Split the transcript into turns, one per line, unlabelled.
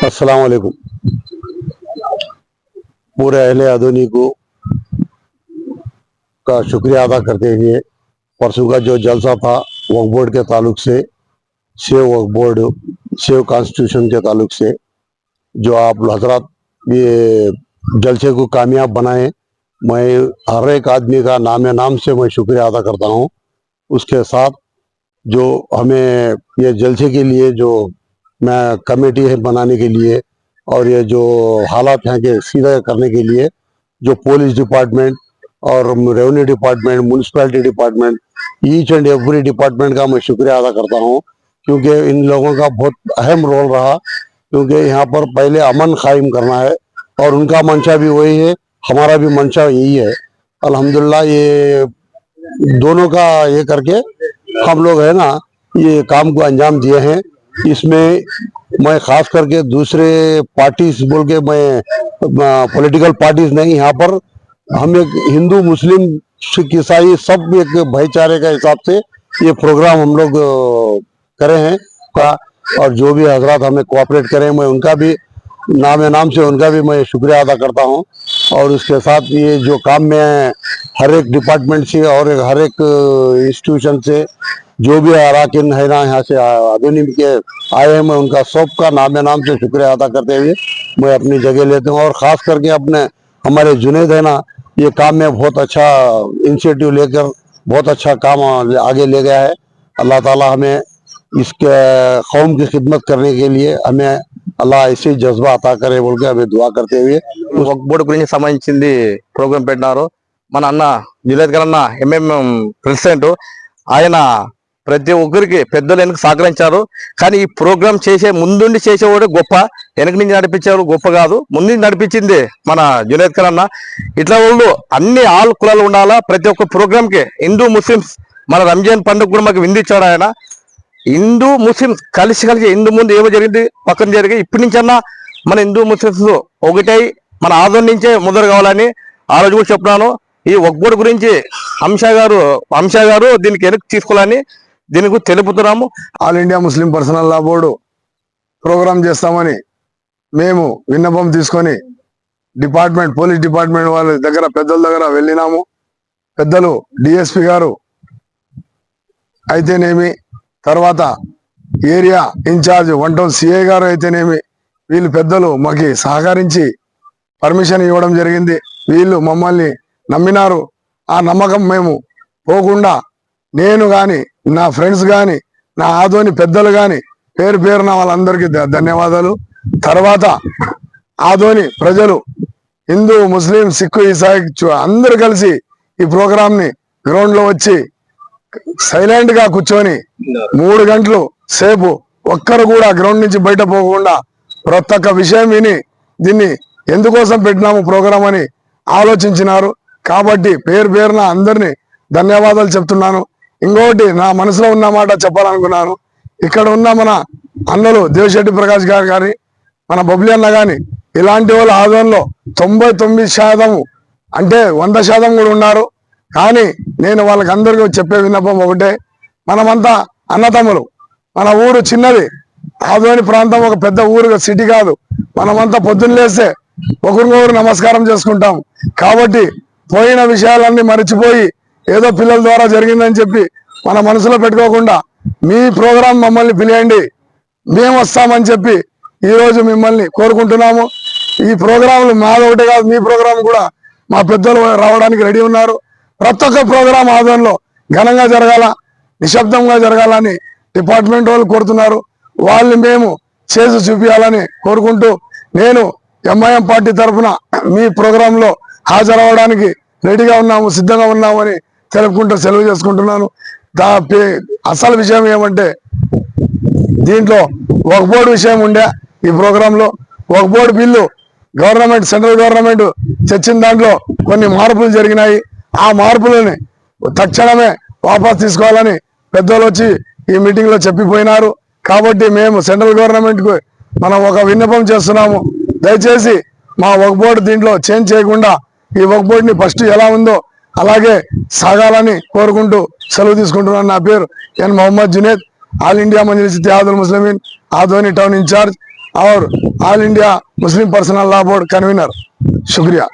अस्सलाम वालेकुम। पूरे अहले आधुनी को का शुक्रिया अदा करते हुए परसों का जो जलसा था वक्फ बोर्ड के ताल्लुक से, सेव वक्फ बोर्ड, सेव कॉन्स्टिट्यूशन के ताल्लुक से जो आप हजरात ये जलसे को कामयाब बनाए, मैं हर एक आदमी का नाम से मैं शुक्रिया अदा करता हूँ। उसके साथ जो हमें ये जलसे के लिए जो मैं कमेटी है बनाने के लिए और ये जो हालात यहाँ के सीधा करने के लिए जो पुलिस डिपार्टमेंट और revenue department, municipality department, each and every department का मैं शुक्रिया अदा करता हूँ, क्योंकि इन लोगों का बहुत अहम रोल रहा। क्योंकि यहाँ पर पहले अमन कायम करना है और उनका मंशा भी वही है, हमारा भी मंशा यही है। अल्हम्दुलिल्लाह ये दोनों का ये करके हम लोग है ना ये काम को अंजाम दिए हैं। इसमें मैं खास करके दूसरे पार्टीज बोल के मैं पॉलिटिकल पार्टीज नहीं, यहाँ पर हम एक हिंदू मुस्लिम सिख ईसाई सब एक भाईचारे का हिसाब से ये प्रोग्राम हम लोग करे हैं का। और जो भी हजरात हमें कोऑपरेट करें मैं उनका भी नाम से उनका भी मैं शुक्रिया अदा करता हूं। और उसके साथ ये जो काम में हर एक डिपार्टमेंट से और हर एक इंस्टीट्यूशन से जो भी अराकीन है ना यहाँ से आधुनिक के आए हैं, मैं उनका सबका नाम से शुक्रिया अदा करते हुए मैं अपनी जगह लेता हूँ। और ख़ास करके अपने हमारे जुनैद है ना, ये काम में बहुत अच्छा इनिशिएटिव लेकर बहुत अच्छा काम आगे ले गया है। अल्लाह ताला हमें इसके कौम की खिदमत करने के लिए हमें अल्लाह ऐसे जज्बा अता करे बोल के हमें दुआ करते हुए
वक्फ बोर्ड గురించి సంబంధించింది ప్రోగ్రామ్ పెట్టినారు మన అన్న జునైద్ గారు అన్న ఎంఎంఎం ప్రెసిడెంట్ ఆయన ప్రతి ఒక్కరికి పెద్దలు వెనక సహకరించారు కానీ ఈ ప్రోగ్రామ్ చేసే ముందుండి చేసేవాడు గొప్ప వెనక నుంచి నడిపించేవాడు గొప్ప కాదు ముందు నడిపించింది మన జునైద్ గారు అన్న ఇట్లా వాళ్ళు అన్ని ఆల్ కులాలు ఉండాలా ప్రతి ఒక్క ప్రోగ్రామ్ కి హిందూ ముస్లిమ్స్ మన రంజాన్ పండుగ కూడా మాకు విందించాడు ఆయన హిందూ ముస్లిమ్స్ కలిసి హిందూ ముందు ఏమో జరిగింది పక్కన జరిగి ఇప్పటి నుంచన్నా మన హిందూ ముస్లిమ్స్ ఒకటై మన ఆదోని నుంచే మొదలు కావాలని ఆ రోజు కూడా చెప్తున్నాను ఈ వక్ఫ్ బోర్డు గురించి హంసా గారు దీనికి వెనక్కి తీసుకోవాలని దీనికి తెలుపుతున్నాము
ఆల్ ఇండియా ముస్లిం పర్సనల్ లా బోర్డు ప్రోగ్రాం చేస్తామని మేము విన్నపం తీసుకొని పోలీస్ డిపార్ట్మెంట్ వాళ్ళ దగ్గర పెద్దల దగ్గర వెళ్ళినాము పెద్దలు డిఎస్పి గారు అయితేనేమి తర్వాత ఏరియా ఇన్ఛార్జ్ 1 టౌన్ సిఐ గారు అయితేనేమి వీళ్ళు పెద్దలు మాకు సహకరించి పర్మిషన్ ఇవ్వడం జరిగింది వీళ్ళు మమ్మల్ని నమ్మినారు ఆ నమ్మకం మేము పోకుండా నేను గాని నా ఫ్రెండ్స్ గాని నా ఆదోని పెద్దలు గాని పేరున వాళ్ళందరికీ ధన్యవాదాలు తర్వాత ఆదోని ప్రజలు హిందూ ముస్లిం సిక్కు ఇసాయి అందరూ కలిసి ఈ ప్రోగ్రామ్ ని గ్రౌండ్ లో వచ్చి సైలెంట్ గా కూర్చొని 3 గంటలు సేపు ఒక్కరు కూడా గ్రౌండ్ నుంచి బయట పోకుండా ప్రతి ఒక్క విషయం విని దీన్ని ఎందుకోసం పెట్టినాము ప్రోగ్రామ్ అని ఆలోచించినారు కాబట్టి పేరున అందరినీ ధన్యవాదాలు చెప్తున్నాను ఇంకోటి నా మనసులో ఉన్న మాట చెప్పాలనుకున్నాను ఇక్కడ ఉన్న మన అన్నలు దేవశెట్టి ప్రకాష్ గారు కానీ మన బబ్లీ అన్న కానీ ఇలాంటి వాళ్ళు ఆదోన్లో 99% అంటే 100% కూడా ఉన్నారు కానీ నేను వాళ్ళకి అందరికీ చెప్పే విన్నపం ఒకటే మనమంతా అన్నతమ్ములు మన ఊరు చిన్నది ఆదోని ప్రాంతం ఒక పెద్ద ఊరు సిటీ కాదు మనమంతా పొద్దున్న లేస్తే ఒకరికొకరు నమస్కారం చేసుకుంటాం కాబట్టి పోయిన విషయాలన్నీ మర్చిపోయి ఏదో పిల్లల ద్వారా జరిగిందని చెప్పి మన మనసులో పెట్టుకోకుండా మీ ప్రోగ్రాం మమ్మల్ని పిలియండి మేము వస్తామని చెప్పి ఈ రోజు మిమ్మల్ని కోరుకుంటున్నాము ఈ ప్రోగ్రాంలు మాది ఒకటే కాదు మీ ప్రోగ్రాం కూడా మా పెద్దలు రావడానికి రెడీ ఉన్నారు ప్రతి ఒక్క ప్రోగ్రాం ఆదోన్లో ఘనంగా జరగాల నిశ్శబ్దంగా జరగాలని డిపార్ట్మెంట్ వాళ్ళు కోరుతున్నారు వాళ్ళని మేము చేసి చూపించాలని కోరుకుంటూ నేను ఎంఐఎం పార్టీ తరఫున మీ ప్రోగ్రామ్ లో హాజరవడానికి రెడీగా ఉన్నాము సిద్ధంగా ఉన్నాము అని తెలుపుకుంటూ సెలవు చేసుకుంటున్నాను అసలు విషయం ఏమంటే దీంట్లో వక్ఫ్ బోర్డు విషయం ఉండే ఈ ప్రోగ్రామ్ లో వక్ఫ్ బోర్డు బిల్లు సెంట్రల్ గవర్నమెంట్ తెచ్చిన దాంట్లో కొన్ని మార్పులు జరిగినాయి ఆ మార్పులని తక్షణమే వాపస్ తీసుకోవాలని పెద్దలు వచ్చి ఈ మీటింగ్ లో చెప్పిపోయినారు కాబట్టి మేము సెంట్రల్ గవర్నమెంట్ కు మనం ఒక విన్నపం చేస్తున్నాము దయచేసి మా వక్ఫ్ బోర్డు దీంట్లో చేంజ్ చేయకుండా ఈ వక్ఫ్ బోర్డుని ఫస్ట్ ఎలా ఉందో అలాగే సాగాలని కోరుకుంటూ సెలవు తీసుకుంటున్నాను. నా పేరు N Mohammed Junaid, all India Majlis Ittehadul Muslimeen Adoni town incharge और all India Muslim personal law board convener. शुक्रिया।